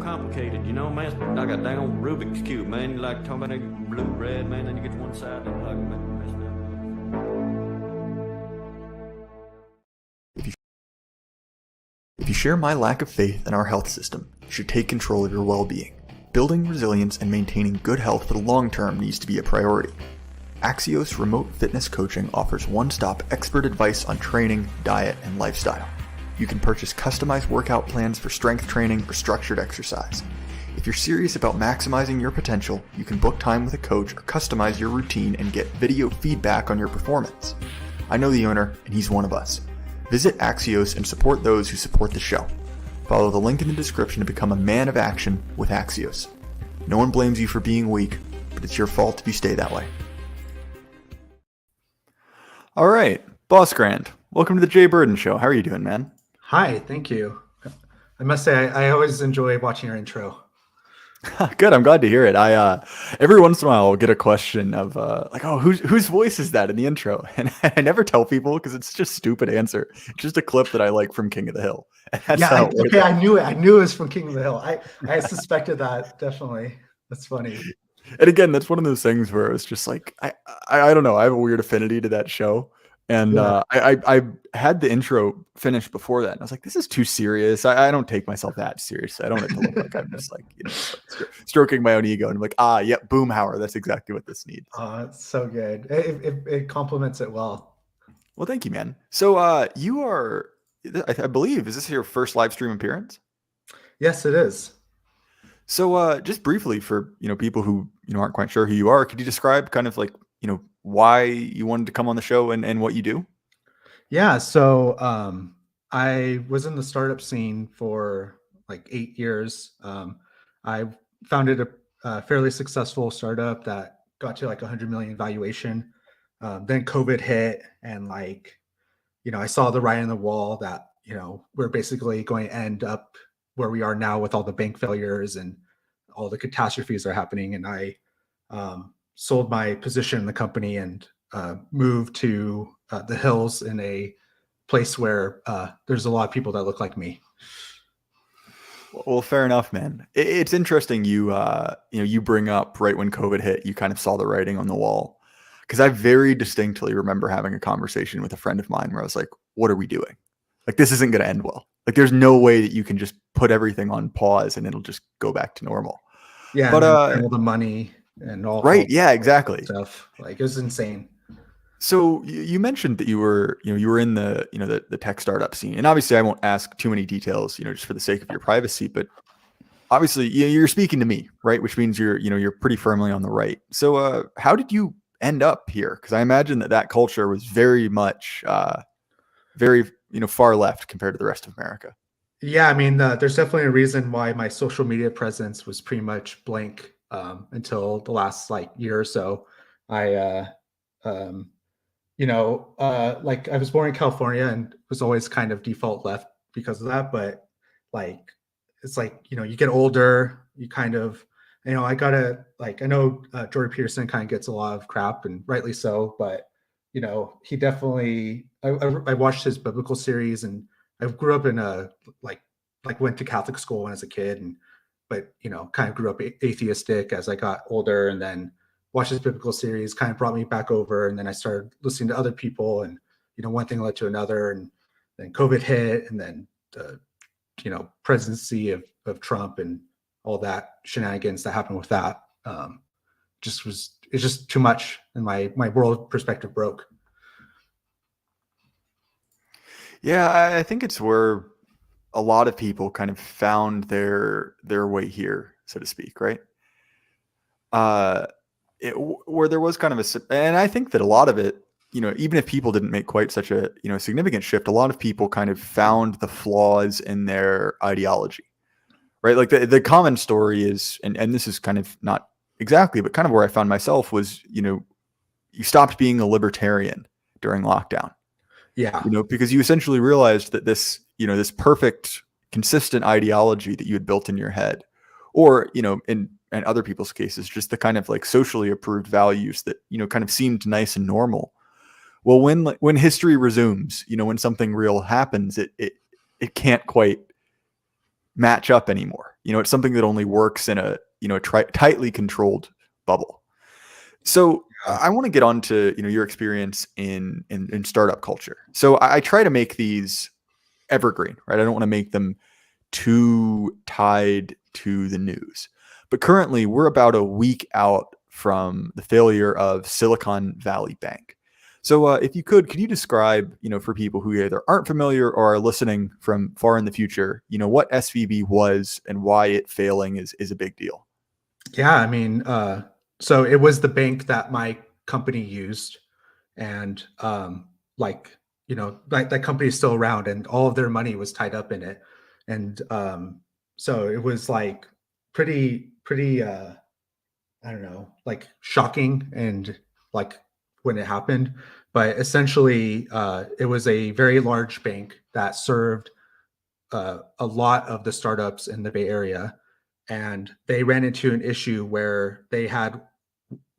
complicated, you know, man. Like a dang old Rubik's Cube, man. You like talking about that blue, red, man, then you get to one side, and like, If you share my lack of faith in our health system, you should take control of your well-being. Building resilience and maintaining good health for the long term needs to be a priority. Axios Remote Fitness Coaching offers one-stop expert advice on training, diet, and lifestyle. You can purchase customized workout plans for strength training or structured exercise. If you're serious about maximizing your potential, you can book time with a coach or customize your routine and get video feedback on your performance. I know the owner, and he's one of us. Visit Axios and support those who support the show. Follow the link in the description to become a man of action with Axios. No one blames you for being weak, but it's your fault if you stay that way. All right, BossGrand, welcome to the Jay Burden Show. How are you doing, man? Hi, thank you. I must say, I always enjoy watching your intro. Good, I'm glad to hear it. I every once in a while I'll get a question of like, oh, whose voice is that in the intro? And I never tell people because it's just a stupid answer. It's just a clip that I like from King of the Hill. I knew it. I knew it was from King of the Hill. I suspected that, definitely. That's funny. And again, that's one of those things where it's just like I don't know. I have a weird affinity to that show. And I had the intro finished before that. And I was like, this is too serious. I don't take myself that seriously. I don't want it to look like I'm just like, stroking my own ego. And I'm like, yep, Boomhauer. That's exactly what this needs. It's so good. It complements it well. Well, thank you, man. So you are, I believe, is this your first live stream appearance? Yes, it is. So just briefly for, people who, aren't quite sure who you are, could you describe kind of like, why you wanted to come on the show and what you do? Yeah. So I was in the startup scene for like 8 years. I founded a fairly successful startup that got to like 100 million valuation. Then COVID hit, and I saw the writing on the wall that, we're basically going to end up where we are now with all the bank failures and all the catastrophes that are happening. And I sold my position in the company and moved to the hills in a place where there's a lot of people that look like me. Well, fair enough, man. It's interesting you bring up right when COVID hit, you kind of saw the writing on the wall. Because I very distinctly remember having a conversation with a friend of mine where I was like, what are we doing? Like, this isn't going to end well. Like, there's no way that you can just put everything on pause and it'll just go back to normal. Yeah, but all the money and all right. Yeah, exactly. Stuff. Like, it was insane. So you mentioned that you were in the, the tech startup scene, and obviously I won't ask too many details, just for the sake of your privacy, but obviously you're speaking to me, right? Which means you're pretty firmly on the right. So how did you end up here? Because I imagine that culture was very much, very, far left compared to the rest of America. Yeah. I mean, there's definitely a reason why my social media presence was pretty much blank until the last year or so. I was born in California and was always kind of default left because of that. But it's you get older, you kind of, I gotta I know Jordan Peterson kind of gets a lot of crap, and rightly so, but he definitely, I watched his biblical series, and I grew up in a, went to Catholic school when I was a kid, but kind of grew up atheistic as I got older, and then watched this biblical series, kind of brought me back over. And then I started listening to other people, and, one thing led to another, and then COVID hit, and then the, presidency of Trump and all that shenanigans that happened with that. It's just too much, and my world perspective broke. Yeah, I think it's where a lot of people kind of found their way here, so to speak, right? Where there was kind of and I think that a lot of it, even if people didn't make quite such a, significant shift, a lot of people kind of found the flaws in their ideology, right? Like the common story is, and this is kind of not exactly, but kind of where I found myself was, you stopped being a libertarian during lockdown. Yeah. Because you essentially realized that this, this perfect, consistent ideology that you had built in your head, or, in other people's cases, just the kind of socially approved values that, kind of seemed nice and normal. Well, when history resumes, when something real happens, it can't quite match up anymore. It's something that only works in a tightly controlled bubble. So Yeah. I want to get on to your experience in startup culture. So I try to make these evergreen, right? I don't want to make them too tied to the news. But currently, we're about a week out from the failure of Silicon Valley Bank. So, if you could you describe, for people who either aren't familiar or are listening from far in the future, what SVB was and why it failing is a big deal? Yeah, I mean, so it was the bank that my company used, and like that company is still around, and all of their money was tied up in it, and so it was like pretty I don't know, like shocking and like when it happened. But essentially, it was a very large bank that served a lot of the startups in the Bay Area, and they ran into an issue where they had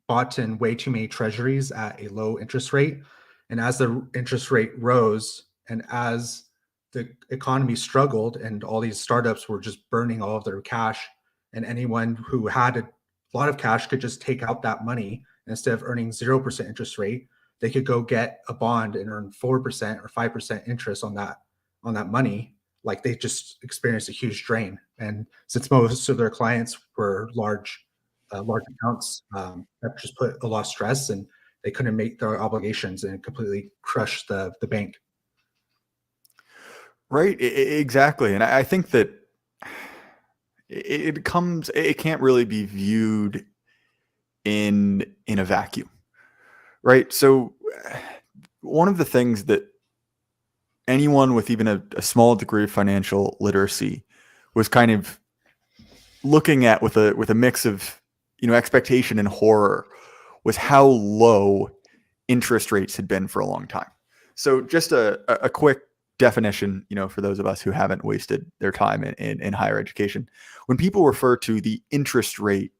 bought in way too many treasuries at a low interest rate. And as the interest rate rose and as the economy struggled and all these startups were just burning all of their cash, and anyone who had a lot of cash could just take out that money instead of earning 0% interest rate, they could go get a bond and earn 4% or 5% interest on that money. Like they just experienced a huge drain. And since most of their clients were large accounts, that just put a lot of stress, and they couldn't make their obligations, and it completely crushed the bank. Right, exactly. And I think that it can't really be viewed in a vacuum, right? So one of the things that anyone with even a small degree of financial literacy was kind of looking at with a mix of expectation and horror was how low interest rates had been for a long time. So just a quick definition, for those of us who haven't wasted their time in higher education. When people refer to the interest rate,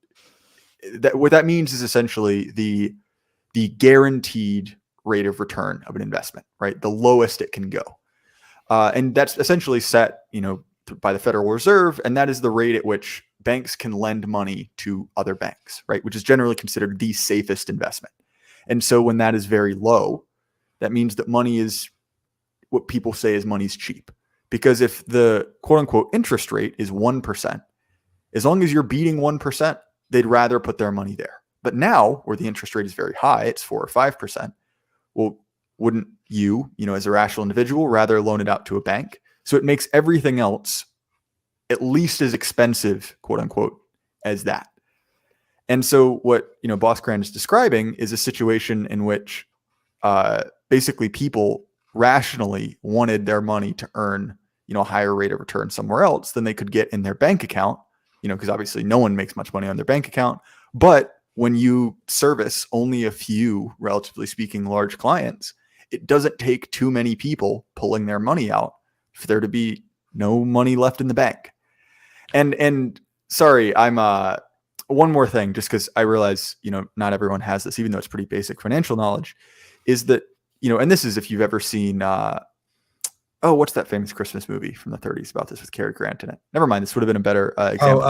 that what that means is essentially the guaranteed rate of return of an investment, right? The lowest it can go. And that's essentially set, by the Federal Reserve, and that is the rate at which banks can lend money to other banks, right? Which is generally considered the safest investment. And so when that is very low, that means that money is what people say is money's cheap. Because if the quote unquote interest rate is 1%, as long as you're beating 1%, they'd rather put their money there. But now, where the interest rate is very high, it's 4 or 5%. Well, wouldn't you, as a rational individual, rather loan it out to a bank? So it makes everything else at least as expensive, quote unquote, as that. And so what, BossGrand is describing is a situation in which basically people rationally wanted their money to earn, a higher rate of return somewhere else than they could get in their bank account, because obviously no one makes much money on their bank account. But when you service only a few, relatively speaking, large clients, it doesn't take too many people pulling their money out for there to be no money left in the bank. And sorry, I'm one more thing, just because I realize, not everyone has this, even though it's pretty basic financial knowledge, is that, and this is if you've ever seen, what's that famous Christmas movie from the 30s about this with Cary Grant in it? Never mind, this would have been a better example.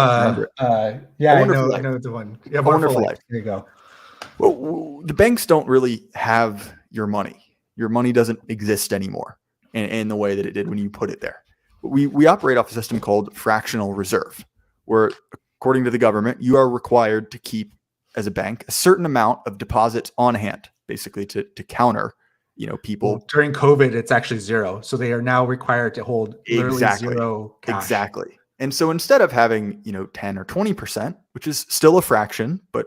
Yeah, A I Wonderful know, Life. I know the one. Yeah, A Wonderful Life. There you go. Well, the banks don't really have your money. Your money doesn't exist anymore in the way that it did when you put it there. We operate off a system called fractional reserve, where according to the government, you are required to keep, as a bank, a certain amount of deposits on hand, basically to counter, people. Well, during COVID, it's actually zero. So they are now required to hold literally zero cash. Exactly. And so instead of having, 10 or 20%, which is still a fraction, but,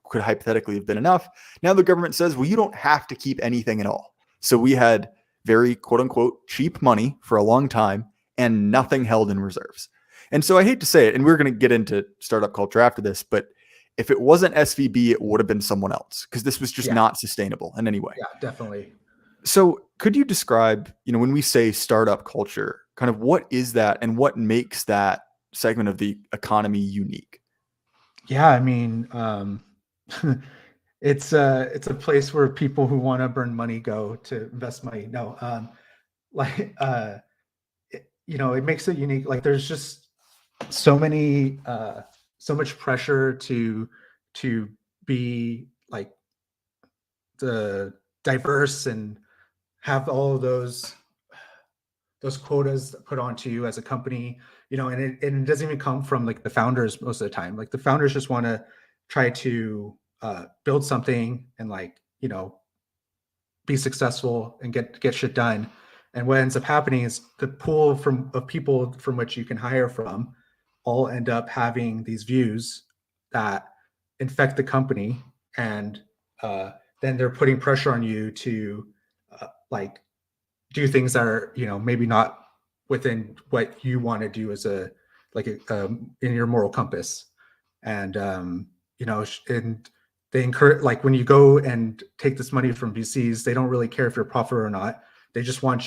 could hypothetically have been enough, now the government says, well, you don't have to keep anything at all. So we had very quote unquote cheap money for a long time and nothing held in reserves. And so I hate to say it, and we're going to get into startup culture after this, but if it wasn't SVB, it would have been someone else, because this was just not sustainable in any way. Yeah, definitely. So could you describe, when we say startup culture, kind of what is that and what makes that segment of the economy unique? Yeah, I mean, it's a place where people who want to burn money go to invest money. No, like it makes it unique. Like there's just so many so much pressure to be like the diverse and have all of those quotas put onto you as a company, and it doesn't even come from like the founders most of the time. Like the founders just want to try to build something and be successful and get shit done. And what ends up happening is the pool of people from which you can hire from all end up having these views that infect the company, and then they're putting pressure on you to like do things that are maybe not within what you want to do as in your moral compass. And and they encourage, like, when you go and take this money from VCs, they don't really care if you're profitable or not. They just want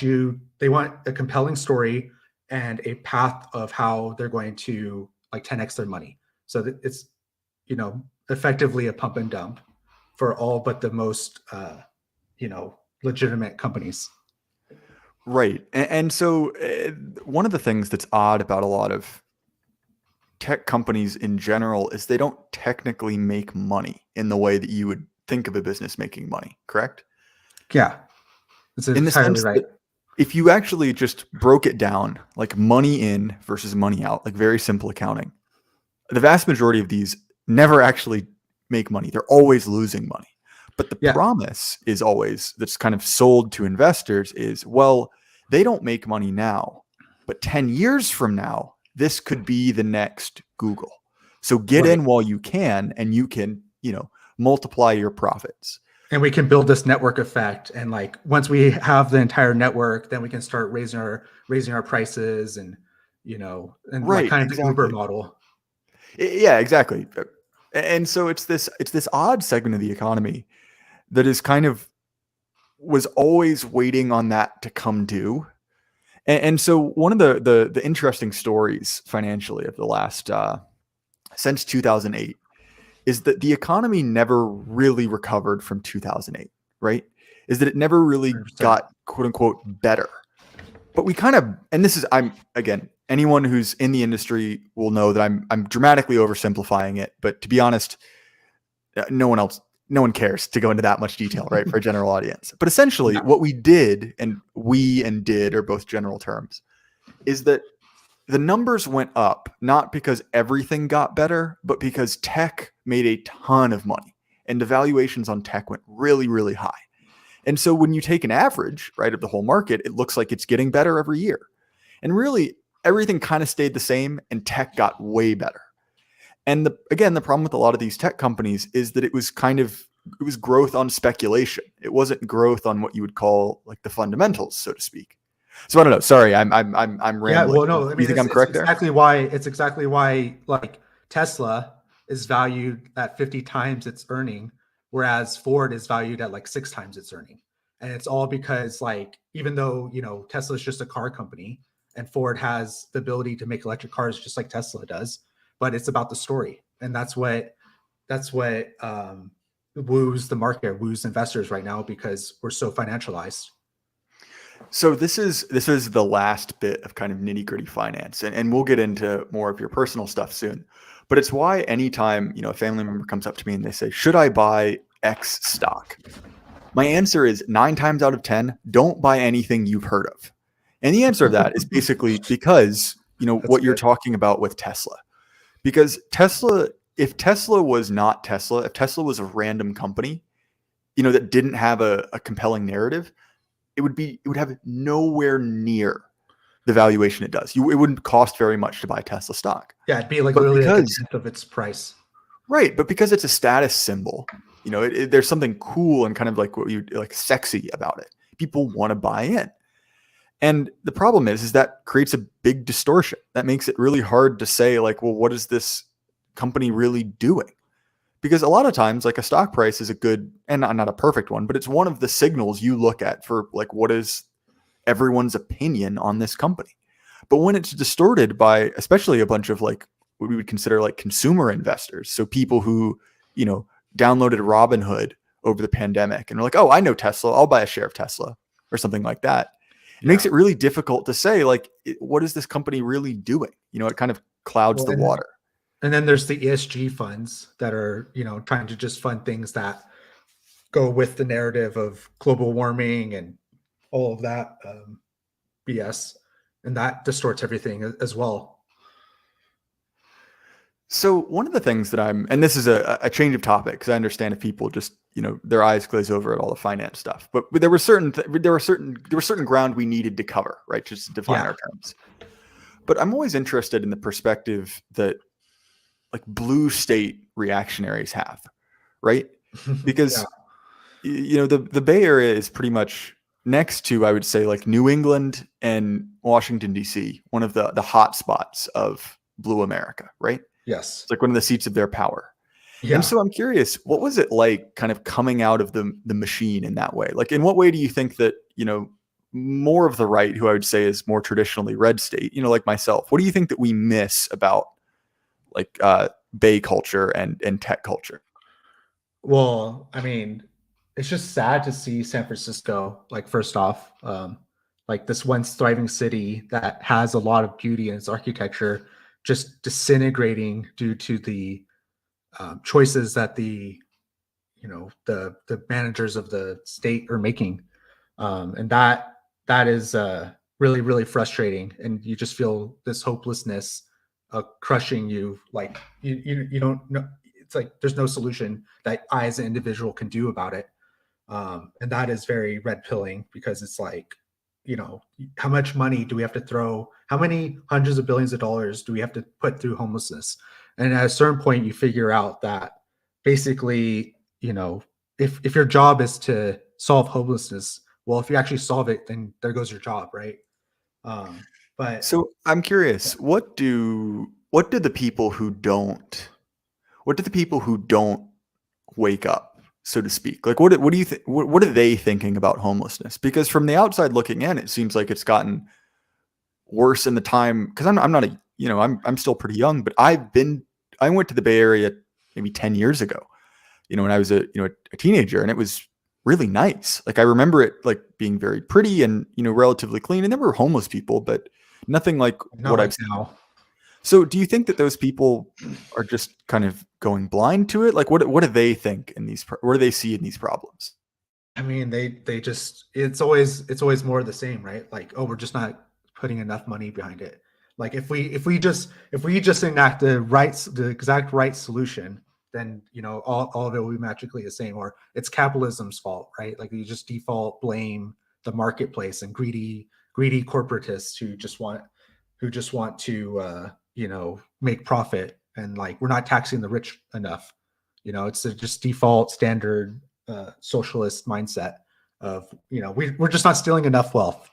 they want a compelling story and a path of how they're going to like 10x their money. So that it's effectively a pump and dump for all but the most legitimate companies. Right. And so one of the things that's odd about a lot of tech companies in general is they don't technically make money in the way that you would think of a business making money, correct? Yeah, it's In the entirely sense right. that if you actually just broke it down, like money in versus money out, like very simple accounting, the vast majority of these never actually make money. They're always losing money. But the Yeah, promise is always, that's kind of sold to investors, is, well, they don't make money now, but 10 years from now, this could be the next Google. So get right. in while you can, and you can, multiply your profits. And we can build this network effect, and like once we have the entire network, then we can start raising our prices, and like Right, kind of the Uber exactly. model. Yeah, exactly. And so it's this odd segment of the economy that is kind of was always waiting on that to come due. And so one of the interesting stories financially of the last since 2008 is that the economy never really recovered from 2008, right? Is that it never really 100%. got quote unquote better. But we kind of, and this is, I'm again, anyone who's in the industry will know that I'm dramatically oversimplifying it. But to be honest, no one cares to go into that much detail, right, for a general audience. But essentially, Yeah, what we did, and we and did are both general terms, is that the numbers went up not because everything got better, but because tech made a ton of money and the valuations on tech went really, really high. And so when you take an average, right, of the whole market, it looks like it's getting better every year. And really, everything kind of stayed the same and tech got way better. And the problem with a lot of these tech companies is that it was growth on speculation. It wasn't growth on what you would call like the fundamentals, so to speak. So I don't know. Sorry, I'm yeah. rambling. Well, no, I Do you mean think it's, I'm it's correct there? exactly why like Tesla is valued at 50 times its earning, whereas Ford is valued at like 6 times its earning. And it's all because, like, even though Tesla is just a car company and Ford has the ability to make electric cars just like Tesla does, but it's about the story, and that's what woos the market, woos investors right now, because we're so financialized. So this is the last bit of kind of nitty gritty finance, and we'll get into more of your personal stuff soon. But it's why anytime a family member comes up to me and they say, "Should I buy X stock?" My answer is 9 times out of 10, don't buy anything you've heard of. And the answer of that is basically because That's what you're good. talking about with Tesla. Because Tesla, if Tesla was not Tesla, if Tesla was a random company, that didn't have a compelling narrative, it would have nowhere near the valuation it does. It wouldn't cost very much to buy Tesla stock. Yeah, it'd be like But literally like a because tenth of its price. right, but because it's a status symbol, there's something cool and kind of like what you like sexy about it. People want to buy in. And the problem is that creates a big distortion. That makes it really hard to say, like, well, what is this company really doing? Because a lot of times, like, a stock price is a good, and not a perfect one, but it's one of the signals you look at for like what is everyone's opinion on this company. But when it's distorted by especially a bunch of like what we would consider like consumer investors, so people who, downloaded Robinhood over the pandemic and are like, oh, I know Tesla, I'll buy a share of Tesla or something like that. It makes Yeah. it really difficult to say, like, what is this company really doing? It kind of clouds Well, the water. and then there's the ESG funds that are, trying to just fund things that go with the narrative of global warming and all of that BS, and that distorts everything as well. So one of the things that and this is a change of topic because I understand if people just, their eyes glaze over at all the finance stuff, but there were certain ground we needed to cover, right? Just to define our terms. But I'm always interested in the perspective that like blue state reactionaries have, right? Because the Bay Area is pretty much next to, I would say, like New England and Washington D.C., one of the hot spots of blue America, right? Yes. It's like one of the seats of their power. Yeah. And so I'm curious, what was it like kind of coming out of the machine in that way? Like, in what way do you think that, more of the right, who I would say is more traditionally red state, like myself, what do you think that we miss about like Bay culture and tech culture? Well, I mean, it's just sad to see San Francisco, like, first off, like this once thriving city that has a lot of beauty in its architecture, just disintegrating due to the choices that the managers of the state are making, and that is really, really frustrating. And you just feel this hopelessness crushing you. Like you don't know. It's like there's no solution that I as an individual can do about it, and that is very red pilling because it's like, how much money do we have to throw? How many hundreds of billions of dollars do we have to put through homelessness? And at a certain point, you figure out that basically, if your job is to solve homelessness, well, if you actually solve it, then there goes your job, right? But So I'm curious, what do the people who don't wake up, so to speak? Like, what do you think? What are they thinking about homelessness? Because from the outside looking in, it seems like it's gotten worse in the time. Because I'm not a, I'm still pretty young, but I went to the Bay Area maybe 10 years ago, when I was a teenager, and it was really nice. Like, I remember it like being very pretty and relatively clean, and there were homeless people, but nothing like not what like I've seen now. So do you think that those people are just kind of going blind to it? Like, what do they think in these, what do they see in these problems? I mean, they just it's always more of the same, right? Like, oh, we're just not putting enough money behind it. Like, if we just enact the exact right solution, then all of it will be magically the same. Or it's capitalism's fault, right? Like, you just default blame the marketplace and greedy corporatists who just want to make profit, and like we're not taxing the rich enough. It's a just default standard socialist mindset of we're just not stealing enough wealth.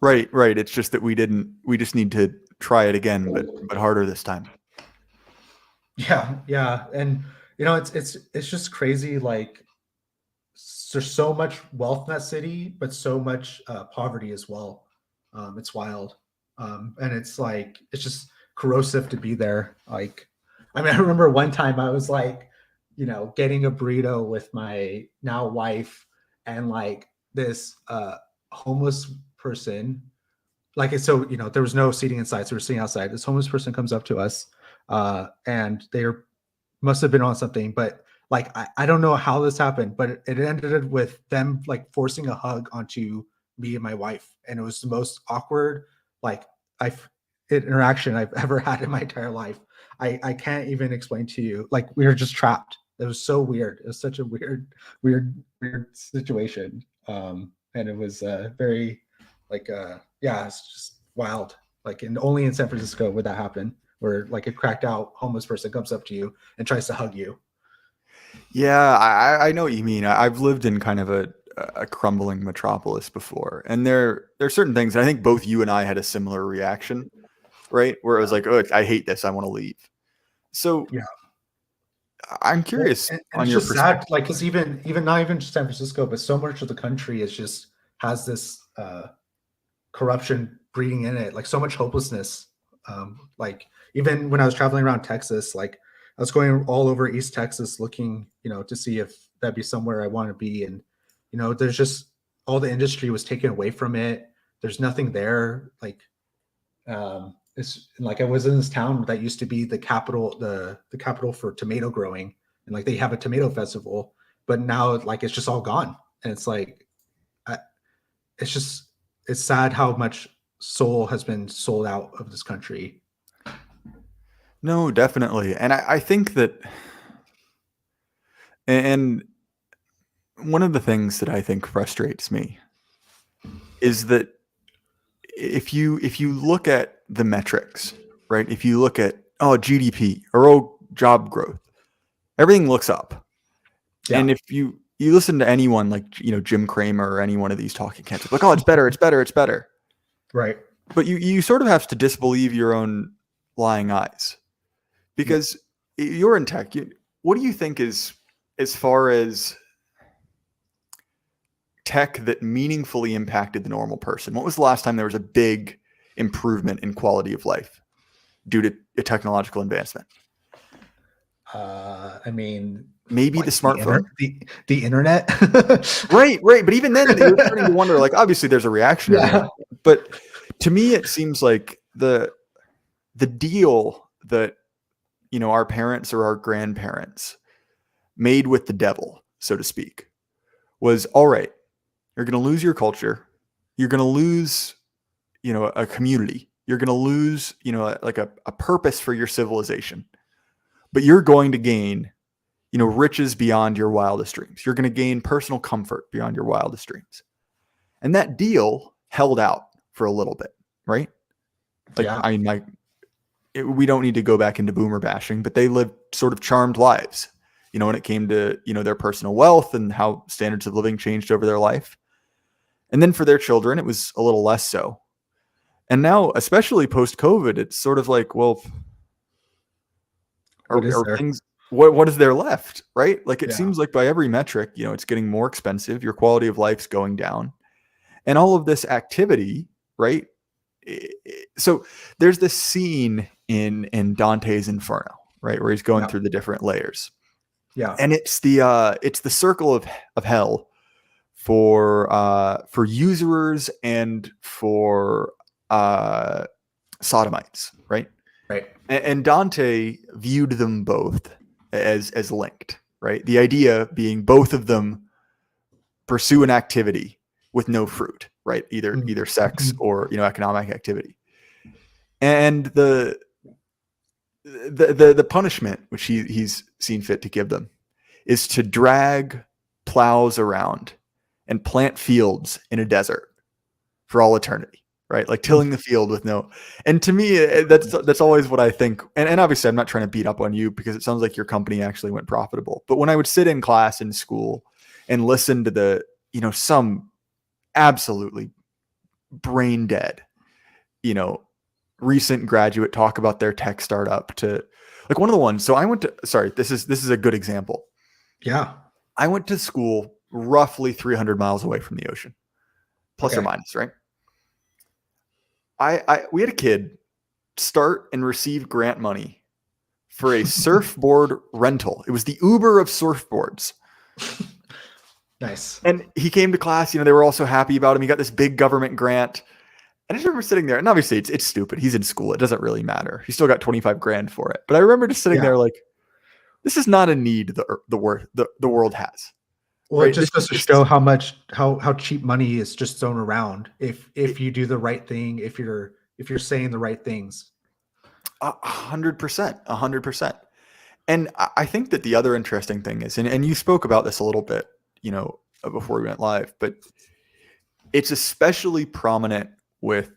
Right, right. It's just that we just need to try it again, but harder this time. Yeah, and it's just crazy. Like, there's so much wealth in that city, but so much poverty as well. It's wild, and it's like it's just corrosive to be there. Like, I mean, I remember one time I was like, getting a burrito with my now wife, and like this homeless person. Like, so there was no seating inside, so we're sitting outside. This homeless person comes up to us, and must have been on something, but like I don't know how this happened, but it ended with them like forcing a hug onto me and my wife, and it was the most awkward like I've interaction I've ever had in my entire life. I can't even explain to you. Like, we were just trapped. It was so weird. It was such a weird situation. And it was very like yeah, it's just wild. Like, and only in San Francisco would that happen, where like a cracked out homeless person comes up to you and tries to hug you. Yeah, I know what you mean. I've lived in kind of a crumbling metropolis before, and there are certain things. I think both you and I had a similar reaction, right? Where it was like, oh, I hate this. I want to leave. So Yeah. I'm Well, curious and on it's your just sad, perspective. like, because even not even just San Francisco, but so much of the country is just has this corruption breeding in it, like so much hopelessness. Like, even when I was traveling around Texas, like I was going all over East Texas looking, to see if that'd be somewhere I want to be. And, there's just all the industry was taken away from it. There's nothing there. Like, it's like I was in this town that used to be the capital, the capital for tomato growing, and like they have a tomato festival, but now like it's just all gone, and it's like, I, it's just it's sad how much soul has been sold out of this country. No, definitely. And I think that, and one of the things that I think frustrates me is that if you look at the metrics, right? If you look at, oh, GDP or, oh, job growth, everything looks up. And Yeah, if you listen to anyone like, Jim Cramer or any one of these talking heads, like, oh, it's better, it's better, it's better. right. But you sort of have to disbelieve your own lying eyes, Yeah. because you're in tech. What do you think is, as far as tech that meaningfully impacted the normal person? What was the last time there was a big improvement in quality of life due to a technological advancement? I mean, Maybe the like smartphone. the internet. Right. But even then, you're starting to wonder, like, obviously there's a reactionary Yeah. aspect, but to me, it seems like the deal that, our parents or our grandparents made with the devil, so to speak, was, all right, you're going to lose your culture. You're going to lose, a community. You're going to lose, like a purpose for your civilization, but you're going to gain, riches beyond your wildest dreams. You're going to gain personal comfort beyond your wildest dreams. And that deal held out for a little bit, right? Like, Yeah. I mean, we don't need to go back into boomer bashing, but they lived sort of charmed lives, when it came to, their personal wealth and how standards of living changed over their life. And then for their children, it was a little less so. And now, especially post-COVID, it's sort of like, well, What is are there? things, what is there left, right? Like, it Yeah. seems like by every metric, it's getting more expensive. Your quality of life's going down. And all of this activity, right? So there's this scene in Dante's Inferno, right, where he's going Yeah. through the different layers, Yeah. and it's the circle of hell for usurers and for sodomites, right? Right. And Dante viewed them both as linked, right? The idea being both of them pursue an activity with no fruit, right? Either sex Mhm. or, economic activity. And the punishment which he's seen fit to give them is to drag plows around and plant fields in a desert for all eternity, right? Like tilling the field with no. And to me, that's always what I think. And obviously, I'm not trying to beat up on you, because it sounds like your company actually went profitable. But when I would sit in class in school and listen to some absolutely brain dead, recent graduate talk about their tech startup, to like one of the ones. So I went to, sorry, this is a good example. Yeah. I went to school roughly 300 miles away from the ocean, plus or Okay. minus, right? We had a kid start and receive grant money for a surfboard rental. It was the Uber of surfboards. Nice. And he came to class, they were all so happy about him. He got this big government grant. And I just remember sitting there, and obviously it's stupid. He's in school. It doesn't really matter. He still got 25 grand for it. But I remember just sitting Yeah. there like, this is not a need the world has. Well, it Right? just goes to show how much how cheap money is just thrown around if you do the right thing, if you're saying the right things. 100%, 100%. And I think that the other interesting thing is, and you spoke about this a little bit, before we went live, but it's especially prominent with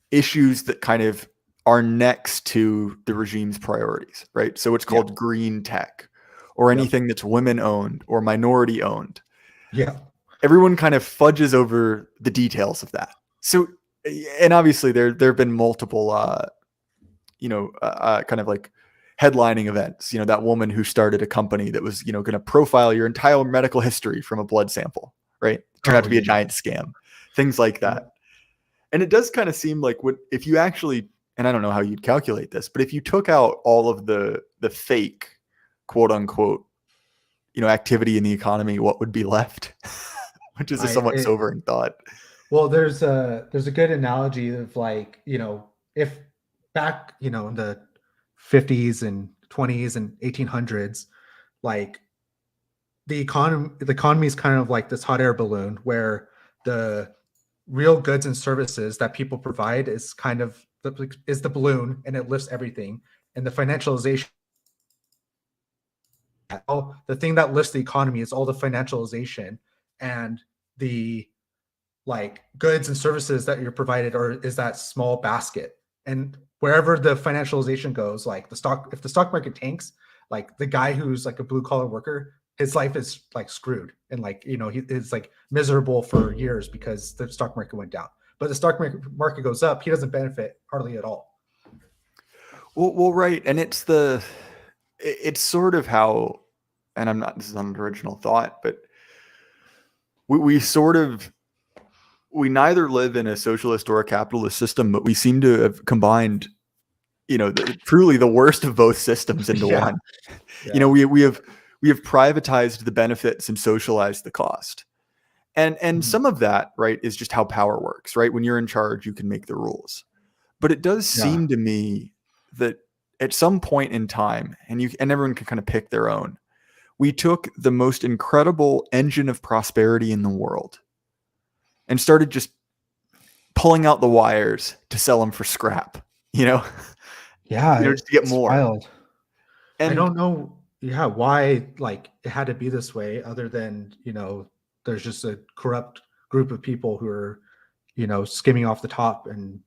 issues that kind of are next to the regime's priorities, right? So it's called green tech, or anything that's women owned or minority owned. Yeah. Everyone kind of fudges over the details of that. So, and obviously there have been multiple, kind of like headlining events. That woman who started a company that was, going to profile your entire medical history from a blood sample, right? Turned out to be a giant scam, things like that. And it does kind of seem like if you actually, and I don't know how you'd calculate this, but if you took out all of the fake, quote unquote, activity in the economy, what would be left? Which is a somewhat sobering thought. Well, there's a good analogy of like, if back, in the 50s and 20s and 1800s, like the economy is kind of like this hot air balloon where the real goods and services that people provide is kind of is the balloon, and it lifts everything. And the financialization, the thing that lifts the economy is all the financialization and the like goods and services that you're provided, or is that small basket. And wherever the financialization goes, like if the stock market tanks, like the guy who's like a blue collar worker, his life is like screwed, and like he is like miserable for years because the stock market went down. But the stock market goes up, he doesn't benefit hardly at all. Well, right, and it's sort of how, and this is an original thought, but we sort of, we neither live in a socialist or a capitalist system, but we seem to have combined, truly the worst of both systems into Yeah. one. Yeah. We have privatized the benefits and socialized the cost. And some of that, right, is just how power works, right? When you're in charge, you can make the rules. But it does seem to me that at some point in time, and everyone can kind of pick their own, we took the most incredible engine of prosperity in the world and started just pulling out the wires to sell them for scrap, Yeah, just to get it's more. wild. And I don't know, why like it had to be this way, other than there's just a corrupt group of people who are skimming off the top. And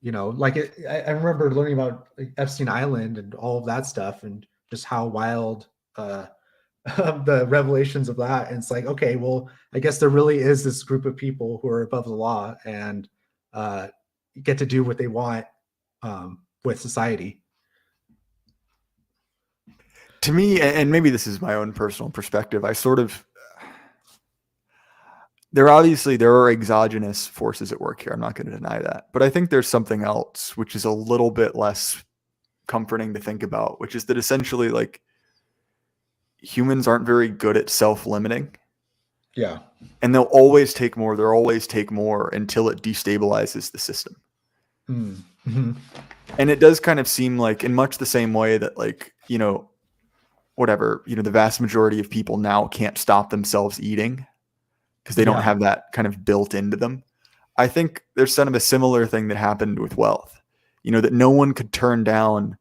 like I remember learning about like Epstein Island and all of that stuff, and just how wild the revelations of that. And it's like, okay, well, I guess there really is this group of people who are above the law and get to do what they want with society. to me, and maybe this is my own personal perspective, there are exogenous forces at work here. I'm not going to deny that. But I think there's something else which is a little bit less comforting to think about, which is that essentially, like, humans aren't very good at self-limiting. Yeah. And they'll always take more. They'll always take more until it destabilizes the system. Mm-hmm. And it does kind of seem like, in much the same way that, like, whatever, the vast majority of people now can't stop themselves eating because they don't have that kind of built into them. I think there's kind of a similar thing that happened with wealth, that no one could turn down,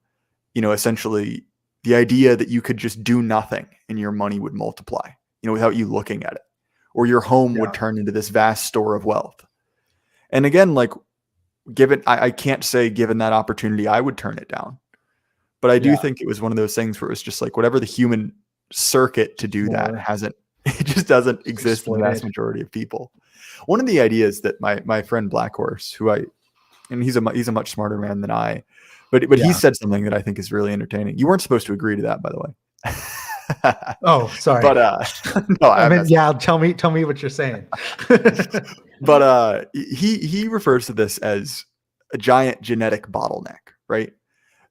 essentially the idea that you could just do nothing and your money would multiply, without you looking at it, or your home would turn into this vast store of wealth. And again, like, I can't say given that opportunity, I would turn it down. But I do think it was one of those things where it was just like, whatever the human circuit to do that it just doesn't exist in the vast majority of people. One of the ideas that my friend Black Horse, and he's a much smarter man than I, but he said something that I think is really entertaining. You weren't supposed to agree to that, by the way. Oh, sorry. But no, tell me what you're saying. But he refers to this as a giant genetic bottleneck, right?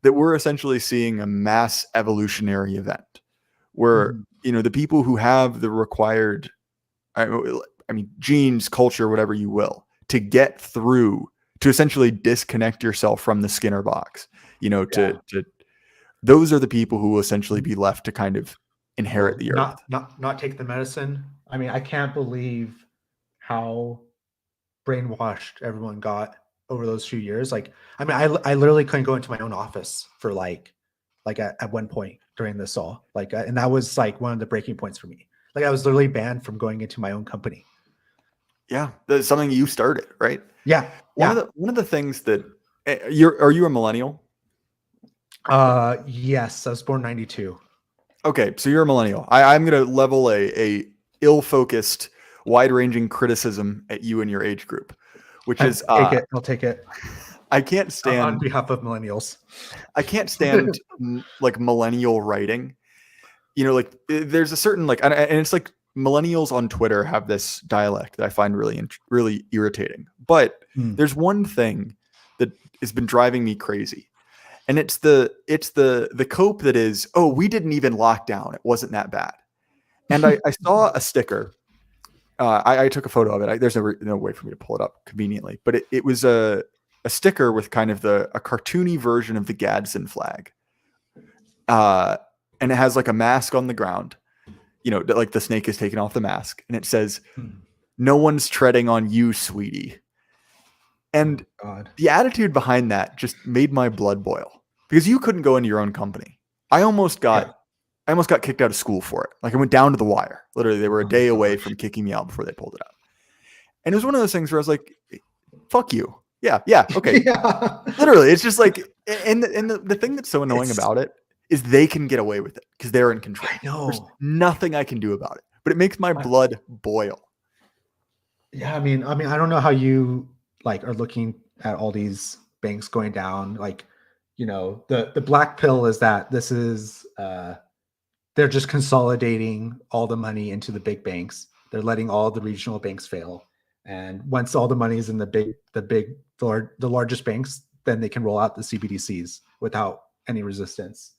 That we're essentially seeing a mass evolutionary event where, the people who have the required, genes, culture, whatever you will, to get through, to essentially disconnect yourself from the Skinner box, those are the people who will essentially be left to kind of inherit the earth. Not take the medicine. I mean, I can't believe how brainwashed everyone got over those few years. Like, I mean, I literally couldn't go into my own office for like at one point during this all, like, and that was like one of the breaking points for me. Like, I was literally banned from going into my own company. Yeah, that's something you started, right? Yeah. One of the things that are you a millennial? Yes, I was born 92. Okay, so you're a millennial. I'm going to level a ill-focused, wide-ranging criticism at you and your age group, which is I'll take it. I can't stand, on behalf of millennials, I can't stand like millennial writing. Like, there's a certain, like, and it's like millennials on Twitter have this dialect that I find really irritating. But there's one thing that has been driving me crazy. And it's the cope that is, oh, we didn't even lock down. It wasn't that bad. And I saw a sticker. I took a photo of it. There's no way for me to pull it up conveniently, but it was a sticker with kind of a cartoony version of the Gadsden flag. And it has like a mask on the ground, like the snake is taking off the mask, and it says, "No one's treading on you, sweetie." And Oh, God. the attitude behind that just made my blood boil, because you couldn't go into your own company. I almost got kicked out of school for it. Like, I went down to the wire. Literally, they were a Oh, day my away gosh. from kicking me out before they pulled it out. And it was one of those things where I was like, "Fuck you." Yeah, okay. Yeah. Literally, it's just like, and the thing that's so annoying It's, about it is they can get away with it because they're in control. I There's know. nothing I can do about it, but it makes my blood boil. Yeah, I don't know how you like are looking at all these banks going down. Like, the black pill is that this is they're just consolidating all the money into the big banks. They're letting all the regional banks fail. And once all the money is in the largest banks, then they can roll out the CBDCs without any resistance.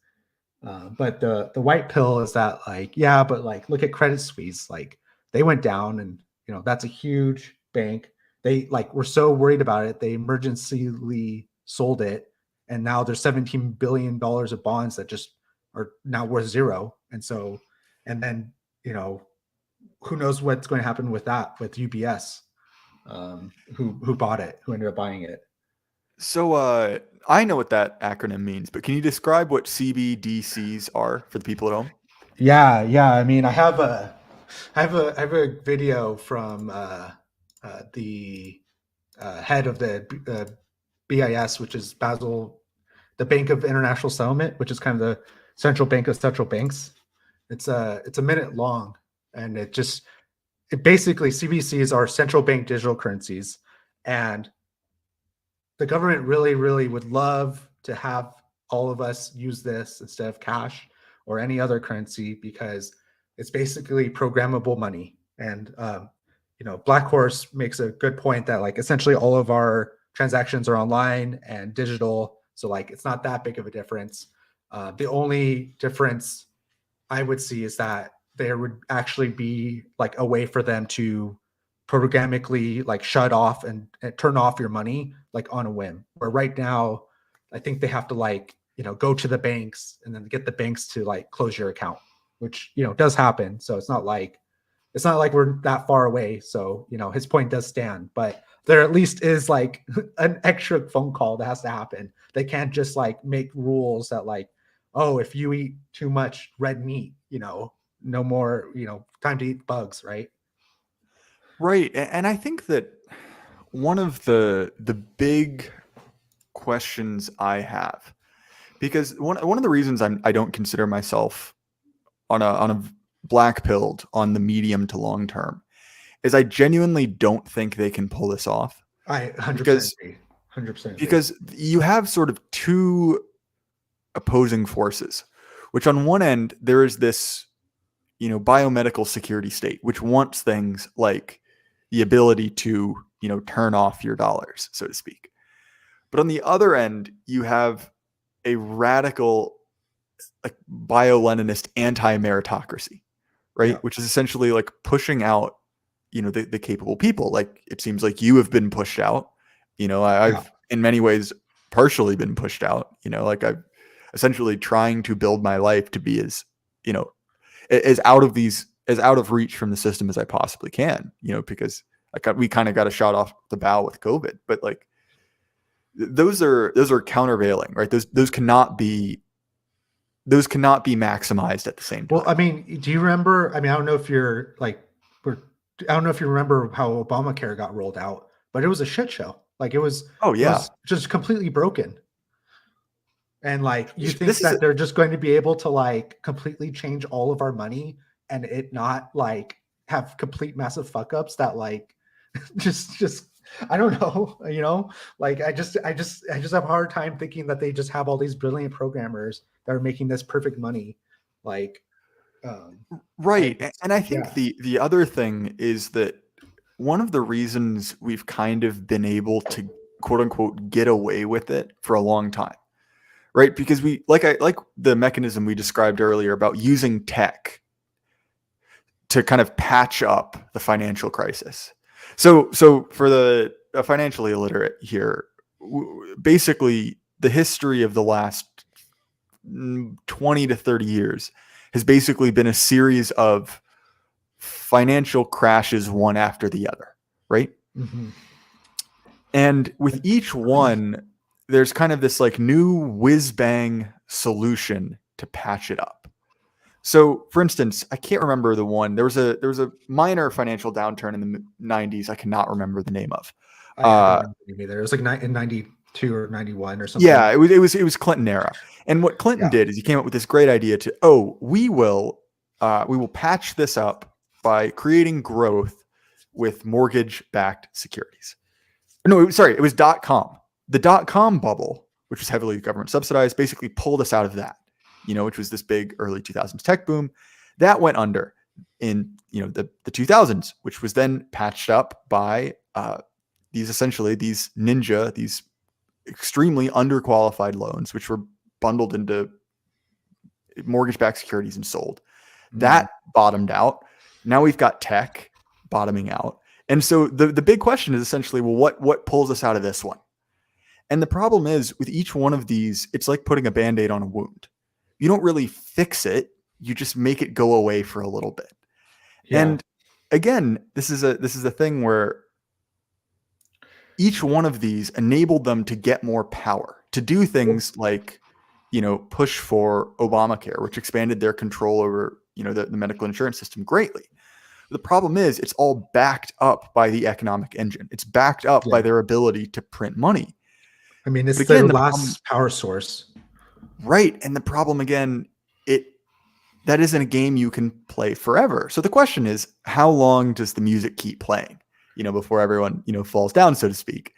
But the white pill is that, like, yeah, but like, look at Credit Suisse. Like, they went down, and that's a huge bank. They like were so worried about it, they emergencyly sold it, and now there's $17 billion of bonds that just are now worth zero. And so, and then who knows what's going to happen with that with UBS, who bought it, who ended up buying it. So I know what that acronym means, but can you describe what CBDCs are for the people at home? Yeah. I mean, I have a video from the head of the BIS, which is Basel, the Bank of International Settlement, which is kind of the central bank of central banks. It's a minute long, and it basically, CBCs are central bank digital currencies, and the government really, really would love to have all of us use this instead of cash or any other currency, because it's basically programmable money. And Black Horse makes a good point that, like, essentially all of our transactions are online and digital, so like it's not that big of a difference. The only difference I would see is that there would actually be like a way for them to programmatically like shut off and turn off your money like on a whim. Where right now, I think they have to like go to the banks and then get the banks to like close your account, which does happen. So it's not like we're that far away. So his point does stand, but there at least is like an extra phone call that has to happen. They can't just like make rules that like, oh, if you eat too much red meat, no more, time to eat bugs, right? Right. And I think that one of the big questions I have, because one of the reasons I don't consider myself on a black pilled on the medium to long term is I genuinely don't think they can pull this off, I 100% because agree. 100% agree. because you have sort of two opposing forces, which on one end there is this biomedical security state which wants things like the ability to turn off your dollars, so to speak. But on the other end, you have a radical, like, bio-Leninist anti-meritocracy, right? Yeah. Which is essentially like pushing out, the capable people. Like, it seems like you have been pushed out. I've in many ways partially been pushed out. Like, I've essentially trying to build my life to be as, as out of reach from the system as I possibly can. Because we kind of got a shot off the bow with COVID, but like, those are countervailing, right? Those cannot be maximized at the same time. Well, I mean, do you remember? I mean, I don't know if you're like, I don't know if you remember how Obamacare got rolled out, but it was a shit show. Like, it was, Oh it yeah, was just completely broken. And like, you think this is that they're just going to be able to like completely change all of our money and it not like have complete massive fuck ups that like just I don't know, like I just have a hard time thinking that they just have all these brilliant programmers that are making this perfect money. Like, right. And I think yeah. the other thing is that one of the reasons we've kind of been able to, quote unquote, get away with it for a long time, right? Because we like the mechanism we described earlier about using tech to kind of patch up the financial crisis. So for the financially illiterate here, basically the history of the last 20 to 30 years has basically been a series of financial crashes one after the other, right? Mm-hmm. And with each one, there's kind of this like new whiz bang solution to patch it up. So, for instance, I can't remember the one. There was a minor financial downturn in the 90s. I cannot remember the name of. I don't remember either. It was like in 92 or 91 or something. Yeah, it was Clinton era. And what Clinton did is he came up with this great idea to, we will patch this up by creating growth with mortgage-backed securities. No, sorry, it was .com. The .com bubble, which was heavily government subsidized, basically pulled us out of that, which was this big early 2000s tech boom. That went under in, the 2000s, which was then patched up by these extremely underqualified loans, which were bundled into mortgage-backed securities and sold. That bottomed out. Now we've got tech bottoming out. And so the big question is essentially, well, what pulls us out of this one? And the problem is with each one of these, it's like putting a Band-Aid on a wound. You don't really fix it. You just make it go away for a little bit. Yeah. And again, this is a thing where each one of these enabled them to get more power, to do things like, push for Obamacare, which expanded their control over, the medical insurance system greatly. The problem is it's all backed up by the economic engine. It's backed up by their ability to print money. I mean, it's their last power source. Right. And the problem, again, that isn't a game you can play forever. So the question is, how long does the music keep playing, before everyone, falls down, so to speak?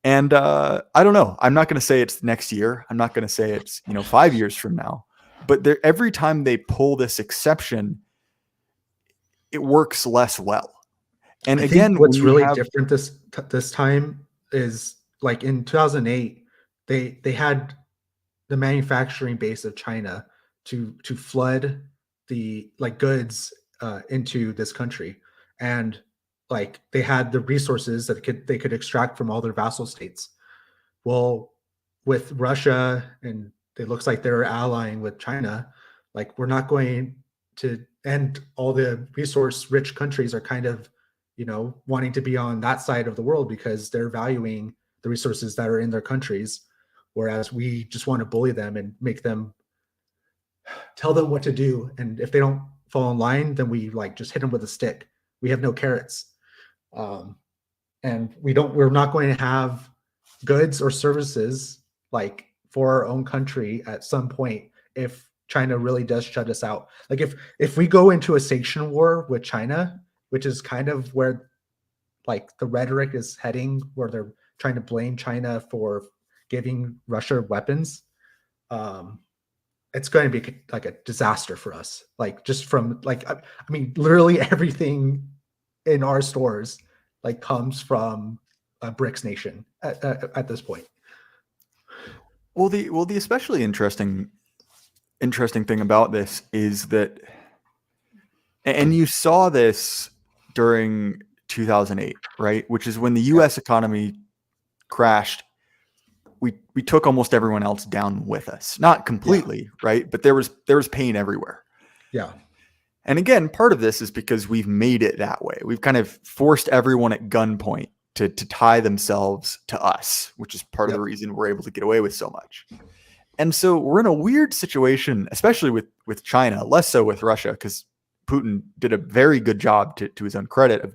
And I don't know. I'm not going to say it's next year. I'm not going to say it's, 5 years from now. But every time they pull this exception, it works less well. And I think what's really different this time is, like, in 2008, they had the manufacturing base of China to flood the goods into this country, and like they had the resources that they could extract from all their vassal states. Well, with Russia, and it looks like they're allying with China, like, we're not going to, and all the resource rich countries are kind of, wanting to be on that side of the world because they're valuing the resources that are in their countries, whereas we just want to bully them and make them, tell them what to do, and if they don't fall in line, then we just hit them with a stick. We have no carrots, and we're not going to have goods or services for our own country at some point if China really does shut us out. Like, if we go into a sanction war with China, which is kind of where the rhetoric is heading, where they're trying to blame China for giving Russia weapons, it's going to be like a disaster for us. Just from I mean, literally everything in our stores comes from a BRICS nation at this point. Well, the especially interesting thing about this is that, and you saw this during 2008, right? Which is when the U.S. economy crashed. We took almost everyone else down with us, not completely, right? But there was pain everywhere. Yeah. And again, part of this is because we've made it that way. We've kind of forced everyone at gunpoint to tie themselves to us, which is part of the reason we're able to get away with so much. And so we're in a weird situation, especially with China, less so with Russia, because Putin did a very good job, to his own credit, of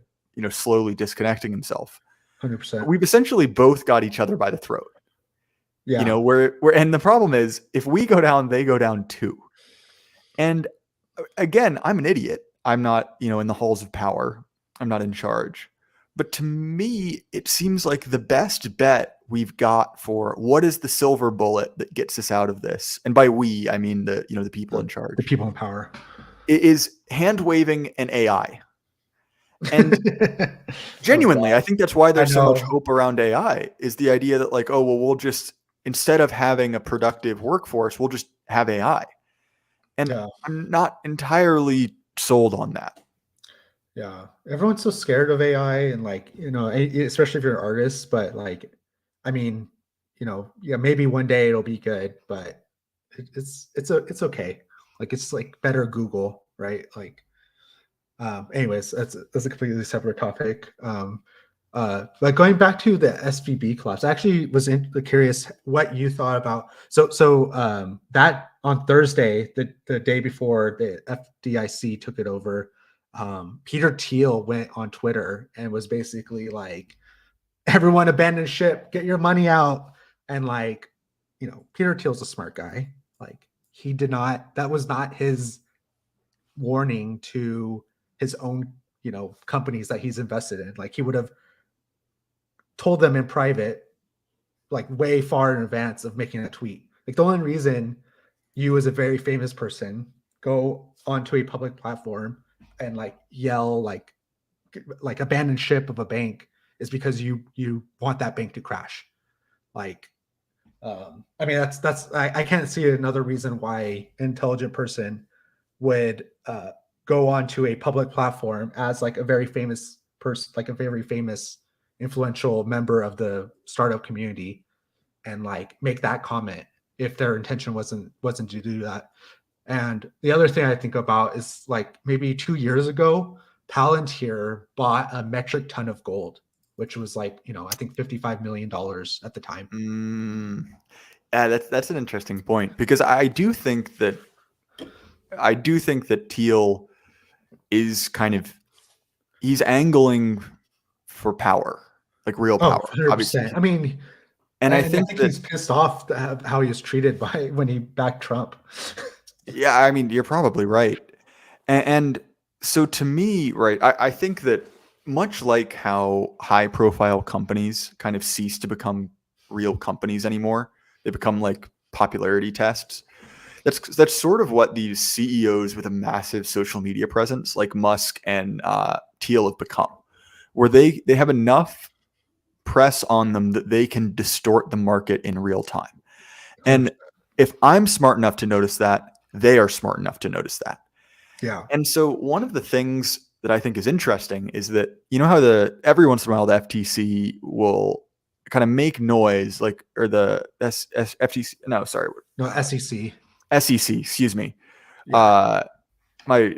slowly disconnecting himself. 100%. We've essentially both got each other by the throat. Yeah. And the problem is, if we go down, they go down too. And again, I'm an idiot. I'm not, in the halls of power. I'm not in charge. But to me, it seems like the best bet we've got for what is the silver bullet that gets us out of this. And by we, I mean the people in charge. The people in power. It is hand waving and AI. And genuinely, I think that's why there's so much hope around AI, is the idea that we'll just, instead of having a productive workforce, we'll just have AI. And I'm not entirely sold on that. Yeah. Everyone's so scared of AI, and especially if you're an artist, but I mean, yeah, maybe one day it'll be good, but it's okay. Like it's like better Google, right? Like, anyways, that's a completely separate topic. But going back to the SVB collapse, I actually was curious what you thought about. So that on Thursday, the day before the FDIC took it over, Peter Thiel went on Twitter and was basically like, "Everyone abandon ship, get your money out." And like, Peter Thiel's a smart guy. Like he did not. That was not his warning to his own companies that he's invested in. Like he would have told them in private, like way far in advance of making a tweet. Like the only reason you as a very famous person go onto a public platform and like yell like abandon ship of a bank is because you want that bank to crash. Like I mean that's I can't see another reason why an intelligent person would go onto a public platform as like a very famous person, like a very famous influential member of the startup community, and like make that comment if their intention wasn't to do that. And the other thing I think about is like maybe 2 years ago, Palantir bought a metric ton of gold, which was like, I think $55 million at the time. Yeah, that's an interesting point, because I do think that Teal is he's angling for power, like real Oh, power, obviously. 100%. I mean, And I and I think think that, he's pissed off how he was treated by when he backed Trump. yeah, I mean, you're probably right. And so to me, right, I think that much like how high profile companies kind of cease to become real companies anymore, they become like popularity tests. That's sort of what these CEOs with a massive social media presence, like Musk and Thiel, have become, where they have enough press on them that they can distort the market in real time. And if I'm smart enough to notice that, they are smart enough to notice that. Yeah. And so one of the things that I think is interesting is that, how every once in a while the FTC will kind of make noise, like, or the FTC, no, sorry, No, SEC. SEC, excuse me. Yeah. My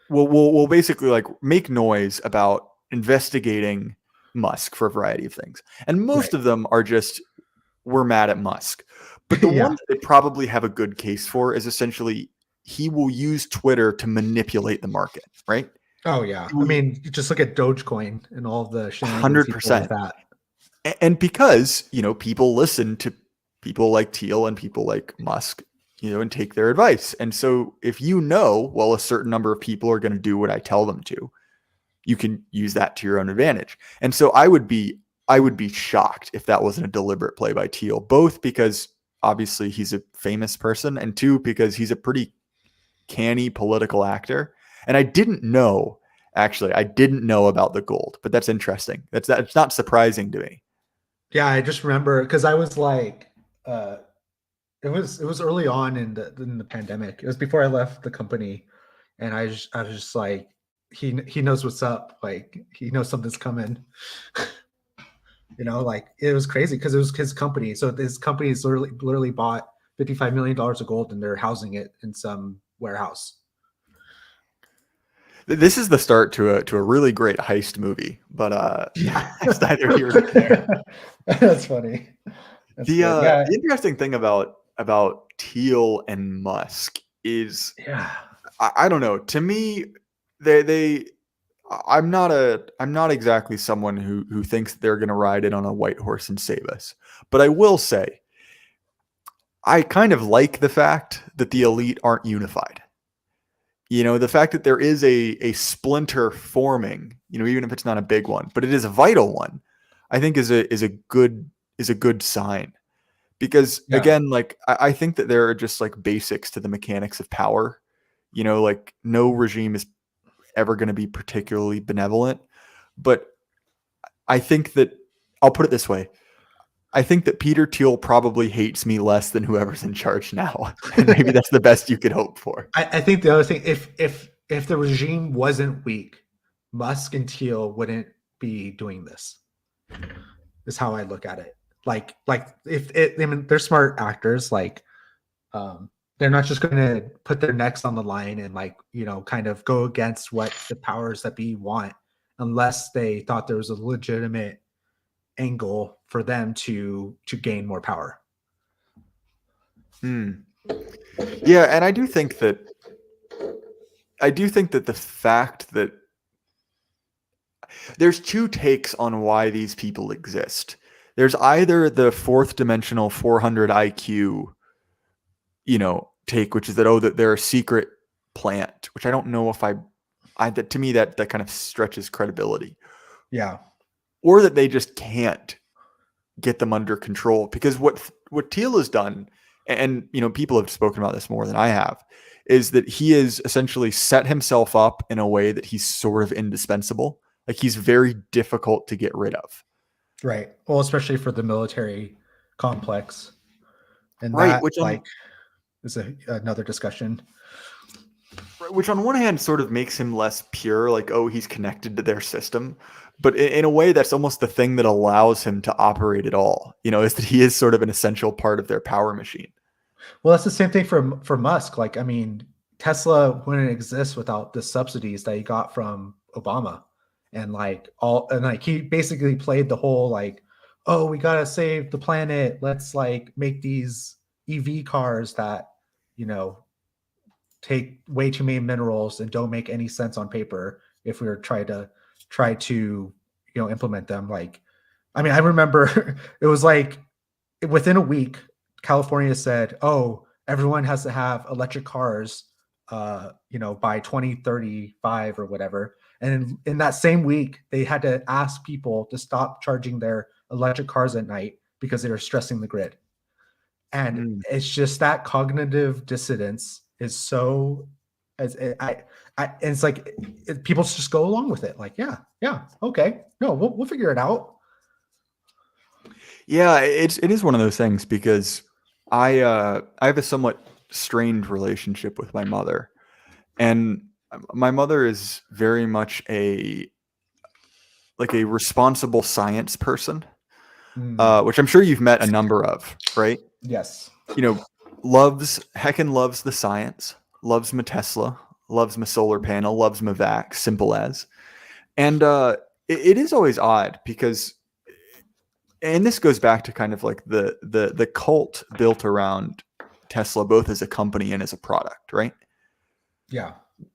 will basically like make noise about investigating Musk for a variety of things, and most Right. of them are just, we're mad at Musk. But the Yeah. one that they probably have a good case for is essentially he will use Twitter to manipulate the market, right? Oh yeah. I mean, you just look at Dogecoin and all the shenanigans he pulled with 100%. that. And because, people listen to people like Thiel and people like Musk, and take their advice. And so if well, a certain number of people are going to do what I tell them to, you can use that to your own advantage. And so I would be shocked if that wasn't a deliberate play by Thiel, both because obviously he's a famous person, and two, because he's a pretty canny political actor. And I didn't know about the gold, but that's interesting. It's not surprising to me. Yeah, I just remember because I was like, it was early on in the pandemic. It was before I left the company, and I was just like, he knows what's up. Like he knows something's coming. Like it was crazy because it was his company. So his company is literally bought $55 million of gold and they're housing it in some warehouse. This is the start to a really great heist movie, but Yeah, it's neither here nor there. that's funny. That's good. Yeah, The interesting thing about Thiel and Musk is, yeah, I don't know. To me, they I'm not exactly someone who thinks they're going to ride in on a white horse and save us. But I will say, I kind of like the fact that the elite aren't unified. The fact that there is a splinter forming, even if it's not a big one, but it is a vital one, I think is a good sign. Because yeah, again, like I think that there are just like basics to the mechanics of power. Like no regime is ever going to be particularly benevolent. But I think that, I'll put it this way. I think that Peter Thiel probably hates me less than whoever's in charge now. And maybe that's the best you could hope for. I think the other thing, if the regime wasn't weak, Musk and Thiel wouldn't be doing this. Is how I look at it. like if it, I mean, they're smart actors. Like, they're not just going to put their necks on the line and like, kind of go against what the powers that be want, unless they thought there was a legitimate angle for them to gain more power. Yeah, and I do think that the fact that there's two takes on why these people exist. There's either the fourth dimensional 400 IQ, take, which is that they're a secret plant, which I don't know if that to me that kind of stretches credibility. Yeah. Or that they just can't get them under control, because what Teal has done, and people have spoken about this more than I have, is that he has essentially set himself up in a way that he's sort of indispensable. Like, he's very difficult to get rid of. Right. Well, especially for the military complex, and Right, that like is another discussion. Which on one hand sort of makes him less pure, like, oh, he's connected to their system. But in a way, that's almost the thing that allows him to operate at all, is that he is sort of an essential part of their power machine. Well, that's the same thing for Musk. Like, I mean, Tesla wouldn't exist without the subsidies that he got from Obama. And like he basically played the whole like, oh, we gotta save the planet. Let's like make these EV cars that, take way too many minerals and don't make any sense on paper if we were try to implement them. Like, I mean, I remember it was like within a week, California said, oh, everyone has to have electric cars by 2035 or whatever. And in that same week, they had to ask people to stop charging their electric cars at night because they were stressing the grid. And it's just that cognitive dissonance is so, as it's like people just go along with it. Like, yeah, okay, no, we'll figure it out. Yeah, it is one of those things, because I have a somewhat strained relationship with my mother, and my mother is very much a responsible science person, which I'm sure you've met a number of, right? Yes. Heckin' loves the science, loves my Tesla, loves my solar panel, loves my vax, simple as. And it is always odd because, and this goes back to kind of like the cult built around Tesla, both as a company and as a product, right? Yeah.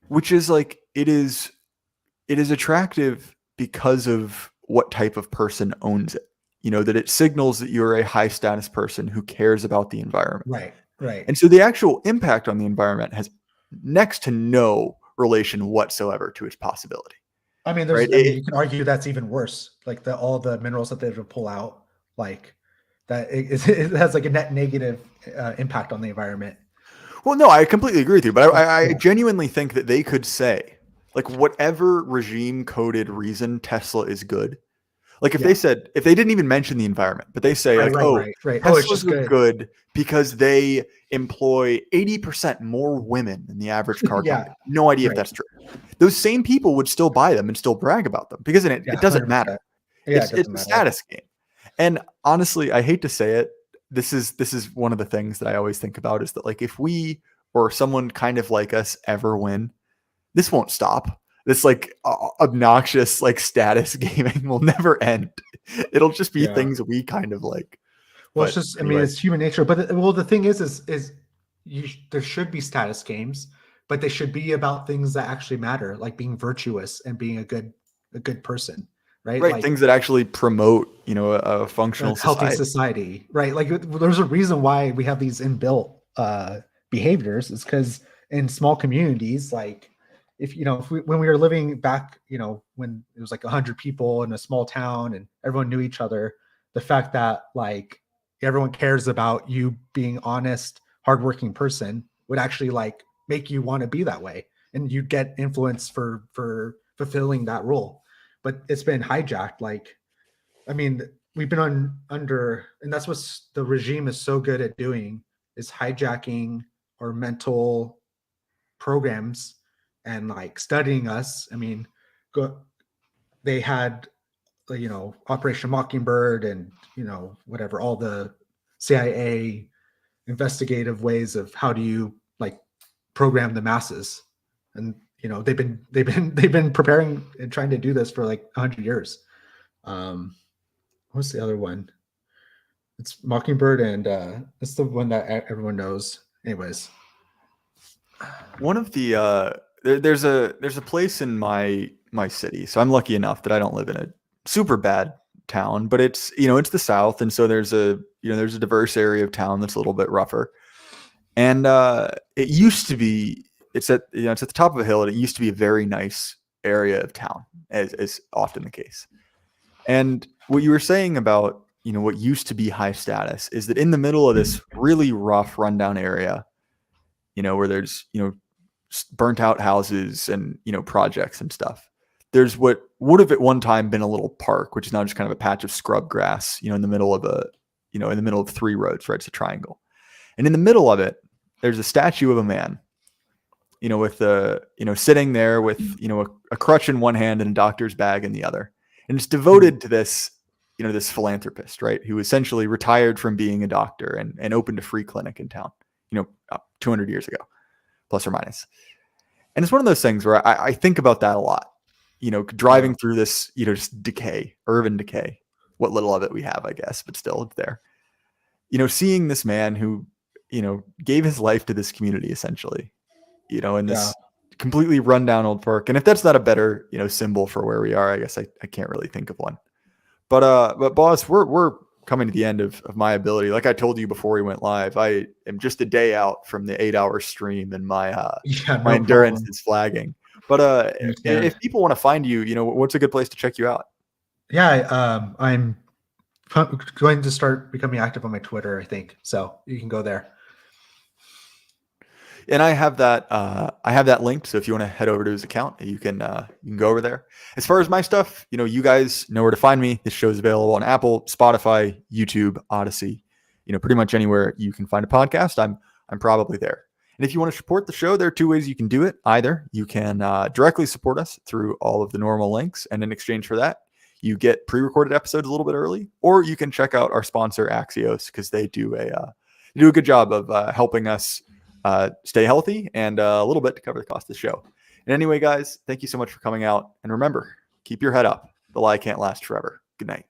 Which is like, it is attractive because of what type of person owns it. That it signals that you're a high status person who cares about the environment. Right. And so the actual impact on the environment has next to no relation whatsoever to its possibility. I mean, you can argue that's even worse. Like all the minerals that they would pull out, like that it has like a net negative impact on the environment. Well, no, I completely agree with you, but I genuinely think that they could say, like, whatever regime coded reason Tesla is good. Like, if they didn't even mention the environment, but they say right. Teslas are good because they employ 80% more women than the average car company. No idea if that's true. Those same people would still buy them and still brag about them, because it doesn't 100%. Matter. It's a status game. And honestly, I hate to say it, this is one of the things that I always think about, is that, like, if we or someone kind of like us ever win, this won't stop. This like obnoxious like status gaming will never end. It'll just be things we kind of like. Well, it's just, anyway. I mean, it's human nature. But the thing is there should be status games, but they should be about things that actually matter, like being virtuous and being a good person, right? Right, like, things that actually promote, a functional healthy society, right? Like, there's a reason why we have these inbuilt behaviors. Is because in small communities, like, when we were living back, when it was like 100 people in a small town and everyone knew each other, the fact that like everyone cares about you being honest, hardworking person would actually like make you want to be that way, and you'd get influence for fulfilling that role. But it's been hijacked. Like, I mean, we've been under, and that's what the regime is so good at doing, is hijacking our mental programs and like studying us. I mean, they had Operation Mockingbird and whatever, all the CIA investigative ways of how do you like program the masses. And they've been preparing and trying to do this for like 100 years. What's the other one? It's Mockingbird, and it's the one that everyone knows. Anyways, one of the there's a place in my city, so I'm lucky enough that I don't live in a super bad town, but it's it's the South, and so there's a diverse area of town that's a little bit rougher. And it used to be, it's at the top of a hill, and it used to be a very nice area of town, as is often the case. And what you were saying about what used to be high status is that in the middle of this really rough, rundown area, where there's burnt out houses and projects and stuff, there's what would have at one time been a little park, which is now just kind of a patch of scrub grass, in the middle of in the middle of 3 roads, right? It's a triangle. And in the middle of it, there's a statue of a man, with sitting there with, a crutch in one hand and a doctor's bag in the other. And it's devoted to this, this philanthropist, right? Who essentially retired from being a doctor and opened a free clinic in town, 200 years ago, plus or minus. And it's one of those things where I think about that a lot, driving through this, just decay, urban decay, what little of it we have, I guess, but still it's there. Seeing this man who, gave his life to this community essentially, in this completely rundown old park. And if that's not a better, symbol for where we are, I guess I can't really think of one. But boss, we're coming to the end of my ability. Like I told you before we went live, I am just a day out from the 8-hour stream, and my endurance is flagging. But if people want to find you, what's a good place to check you out? Yeah, I'm going to start becoming active on my Twitter, I think. So you can go there. And I have that linked. So if you want to head over to his account, you can go over there. As far as my stuff, you guys know where to find me. This show is available on Apple, Spotify, YouTube, Odyssey, pretty much anywhere you can find a podcast. I'm probably there. And if you want to support the show, there are 2 ways you can do it. Either you can directly support us through all of the normal links, and in exchange for that, you get pre-recorded episodes a little bit early, or you can check out our sponsor Axios, because they do a good job of helping us stay healthy and a little bit to cover the cost of the show. And anyway, guys, thank you so much for coming out. And remember, keep your head up. The lie can't last forever. Good night.